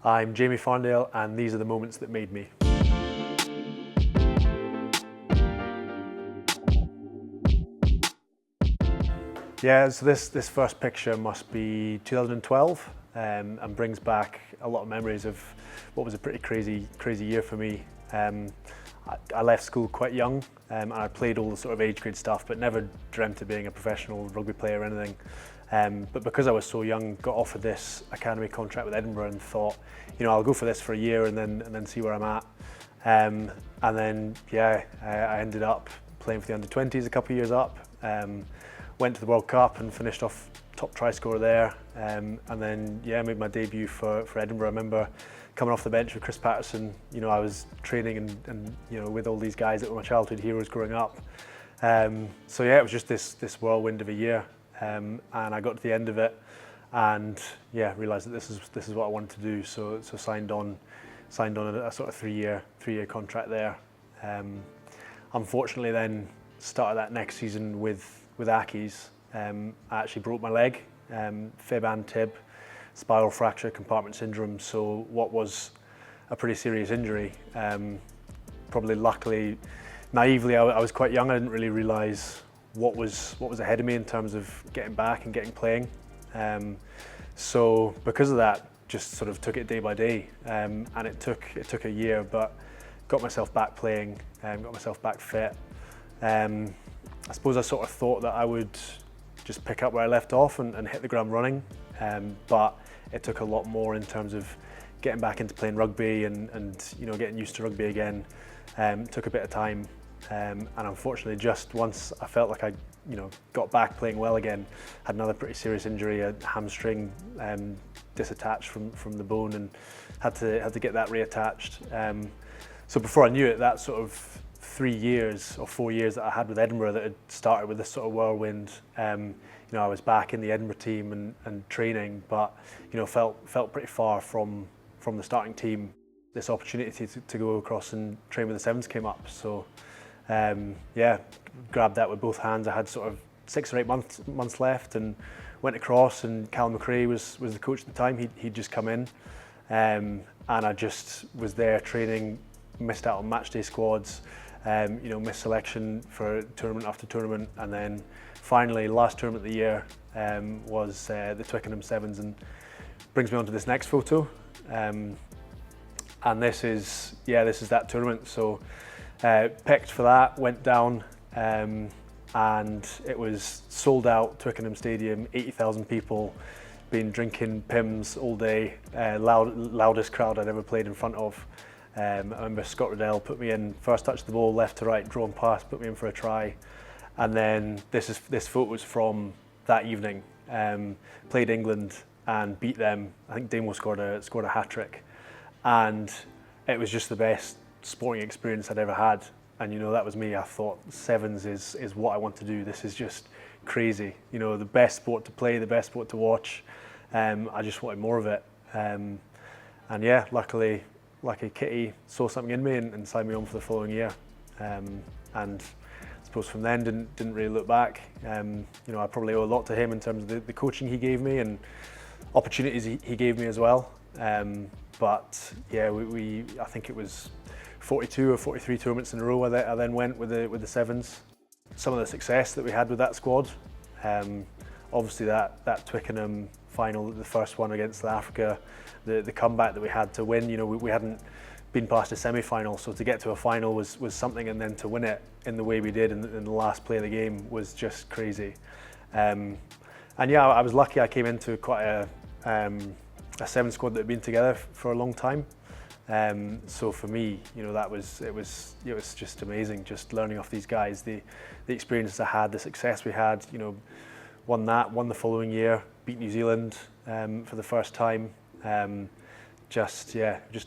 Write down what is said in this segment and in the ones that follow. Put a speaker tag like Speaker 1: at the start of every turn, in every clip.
Speaker 1: I'm Jamie Farndale, and these are the moments that made me. Yeah, so this first picture must be 2012, and brings back a lot of memories of what was a pretty crazy year for me. I left school quite young, and I played all the sort of age grade stuff, but never dreamt of being a professional rugby player or anything. But because I was so young, got offered this academy contract with Edinburgh and thought, I'll go for this for a year and then see where I'm at. And then, I ended up playing for the under-20s a couple of years up. Went to the World Cup and finished off top try scorer there. And then, made my debut for Edinburgh. I remember coming off the bench with Chris Patterson. I was training and with all these guys that were my childhood heroes growing up. It was just this whirlwind of a year. And I got to the end of it and realised that this is what I wanted to do. So signed on a sort of three-year contract there. Unfortunately then started that next season with Accies. I actually broke my leg, fib and tib, spiral fracture, compartment syndrome. So what was a pretty serious injury. Probably luckily, naively, I was quite young. I didn't really realise what was ahead of me in terms of getting back and getting playing. So because of that, just sort of took it day by day, and it took a year, but got myself back playing, got myself back fit. I suppose I sort of thought that I would just pick up where I left off and hit the ground running, but it took a lot more in terms of getting back into playing rugby and getting used to rugby again. Took a bit of time. And unfortunately, just once I felt like I, got back playing well again, had another pretty serious injury, a hamstring disattached from the bone, and had to get that reattached. So before I knew it, that sort of 3 years or 4 years that I had with Edinburgh that had started with this sort of whirlwind. I was back in the Edinburgh team and training, but felt pretty far from the starting team. This opportunity to go across and train with the Sevens came up. So. Grabbed that with both hands. I had sort of 6 or 8 months left and went across, and Cal McRae was the coach at the time. He'd just come in, and I just was there training, missed out on match day squads, missed selection for tournament after tournament, and then finally last tournament of the year was the Twickenham Sevens, and brings me on to this next photo. And this is that tournament. So picked for that, went down, and it was sold out Twickenham Stadium, 80,000 people, been drinking Pimm's all day, loudest crowd I'd ever played in front of. I remember Scott Riddell put me in, first touch the ball, left to right, drawn pass, put me in for a try. And then this photo was from that evening. Played England and beat them. I think Damo scored a hat-trick. And it was just the best sporting experience I'd ever had, and that was me. I thought Sevens is what I want to do. This is just crazy, the best sport to play, the best sport to watch. I just wanted more of it, and luckily Kitty saw something in me and signed me on for the following year, and I suppose from then didn't really look back. I probably owe a lot to him in terms of the coaching he gave me and opportunities he gave me as well. But I think it was 42 or 43 tournaments in a row I then went with the Sevens. Some of the success that we had with that squad, obviously that Twickenham final, the first one against South Africa, the comeback that we had to win. We hadn't been past a semi-final, so to get to a final was something, and then to win it in the way we did in the last play of the game was just crazy. I was lucky. I came into quite a Sevens squad that had been together for a long time. So for me, it was just amazing, just learning off these guys, the experiences I had, the success we had. Won the following year, beat New Zealand for the first time. Just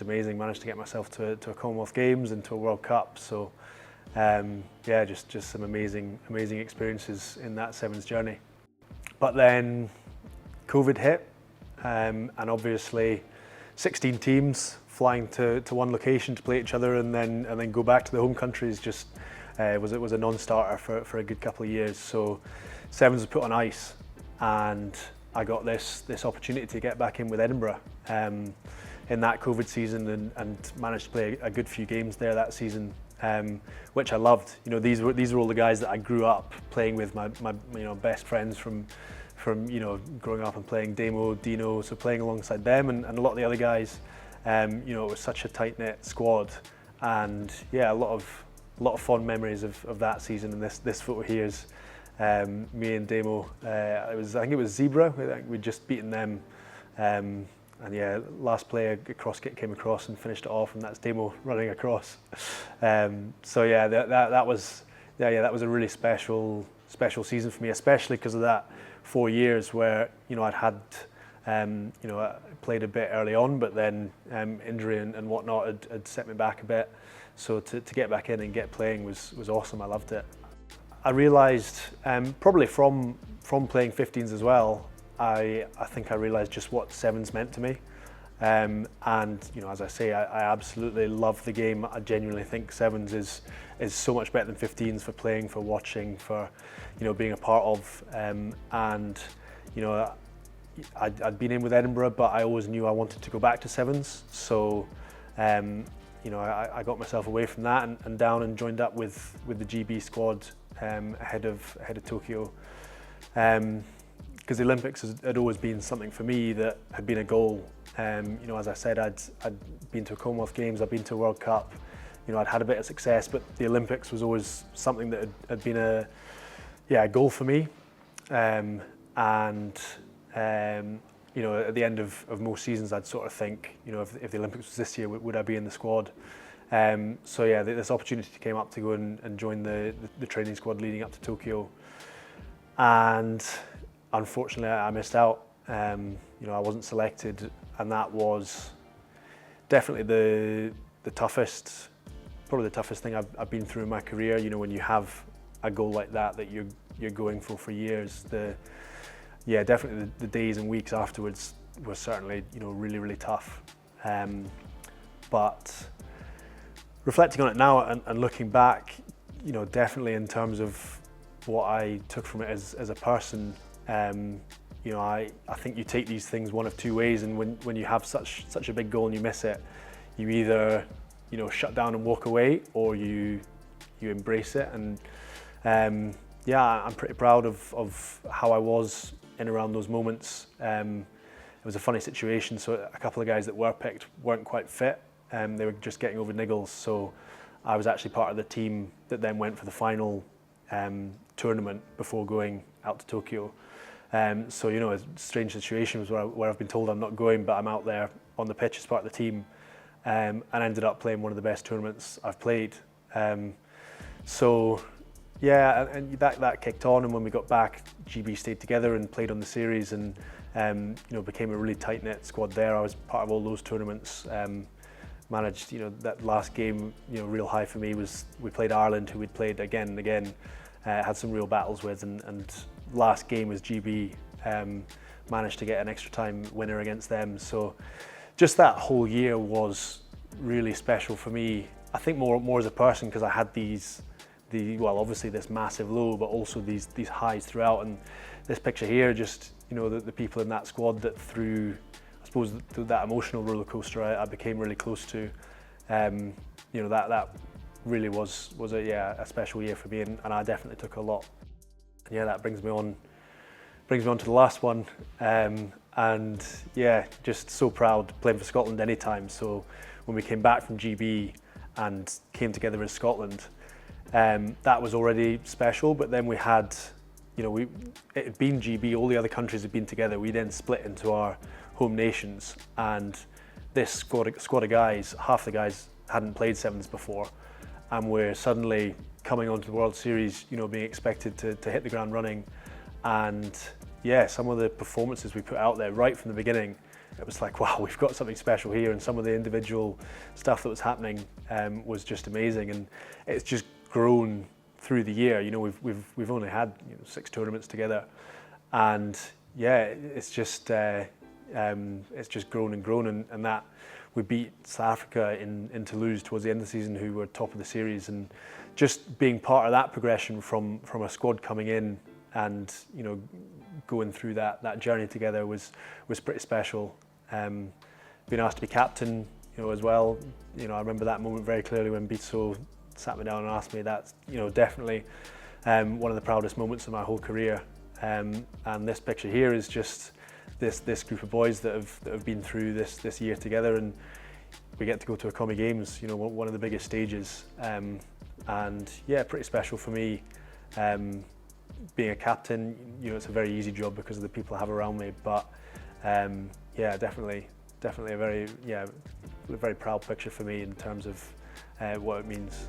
Speaker 1: amazing. Managed to get myself to a Commonwealth Games and to a World Cup. So just some amazing experiences in that Sevens journey. But then COVID hit, and obviously 16 teams flying to one location to play each other and then go back to the home countries just was a non-starter for a good couple of years. So Sevens was put on ice, and I got this opportunity to get back in with Edinburgh. in that COVID season and managed to play a good few games there that season, which I loved. You know, these were all the guys that I grew up playing with, my best friends from growing up and playing Damo, Dino, so playing alongside them and a lot of the other guys. It was such a tight-knit squad, and yeah, a lot of fond memories of that season. And this photo here is me and Damo. I think it was Zebra. I think we'd just beaten them, and yeah, last player came across and finished it off, and that's Damo running across. So yeah, that was a really special season for me, especially because of that 4 years where I'd had I played a bit early on, but then injury and whatnot had set me back a bit. So to get back in and get playing was awesome. I loved it. I realised probably from playing 15s as well, I think I realised just what sevens meant to me. And as I say, I absolutely love the game. I genuinely think sevens is so much better than 15s for playing, for watching, for being a part of. I'd been in with Edinburgh, but I always knew I wanted to go back to sevens. So I got myself away from that and down and joined up with the GB squad ahead of Tokyo. Because the Olympics had always been something for me that had been a goal. As I said, I'd been to Commonwealth Games, I'd been to a World Cup. I'd had a bit of success, but the Olympics was always something that had been a goal for me. At the end of most seasons, I'd sort of think, if the Olympics was this year, would I be in the squad? This opportunity came up to go and join the training squad leading up to Tokyo, and unfortunately I missed out. I wasn't selected, and that was definitely the toughest, probably the toughest thing I've been through in my career. When you have a goal like that you're going for years. Definitely the days and weeks afterwards were certainly really, really tough. But reflecting on it now and looking back, definitely in terms of what I took from it as a person, I think you take these things one of two ways, and when you have such a big goal and you miss it, you either shut down and walk away, or you embrace it. And I'm pretty proud of how I was in around those moments. It was a funny situation, so a couple of guys that were picked weren't quite fit. They were just getting over niggles, so I was actually part of the team that then went for the final tournament before going out to Tokyo. A strange situation was where I've been told I'm not going, but I'm out there on the pitch as part of the team, and ended up playing one of the best tournaments I've played. And that kicked on, and when we got back, GB stayed together and played on the series, and became a really tight-knit squad there. I was part of all those tournaments. Managed, that last game, real high for me was we played Ireland, who we'd played again and again, had some real battles with, and last game was GB, managed to get an extra time winner against them. So just that whole year was really special for me. I think more as a person, because I had obviously this massive low, but also these highs throughout. And this picture here, just the people in that squad that through, I suppose, that emotional roller coaster I became really close to. That really was a special year for me, and I definitely took a lot. Yeah, that brings me on to the last one, and just so proud playing for Scotland anytime. So when we came back from GB and came together as Scotland, that was already special, but then we had, it had been GB, all the other countries had been together. We then split into our home nations, and this squad of guys, half the guys hadn't played sevens before, and we're suddenly coming onto the World Series, being expected to hit the ground running. And some of the performances we put out there right from the beginning, it was like, wow, we've got something special here. And some of the individual stuff that was happening was just amazing, and it's just grown through the year. We've only had 6 tournaments together, and it's just grown and grown, and that we beat South Africa in Toulouse towards the end of the season, who were top of the series, and just being part of that progression from a squad coming in and going through that journey together was pretty special. being asked to be captain, as well. I remember that moment very clearly when Beatso sat me down and asked me. That's, definitely one of the proudest moments of my whole career. And this picture here is just this group of boys that have been through this year together, and we get to go to a Commie Games, one of the biggest stages, and yeah, pretty special for me. Being a captain, it's a very easy job because of the people I have around me, but yeah, definitely a very proud picture for me in terms of what it means.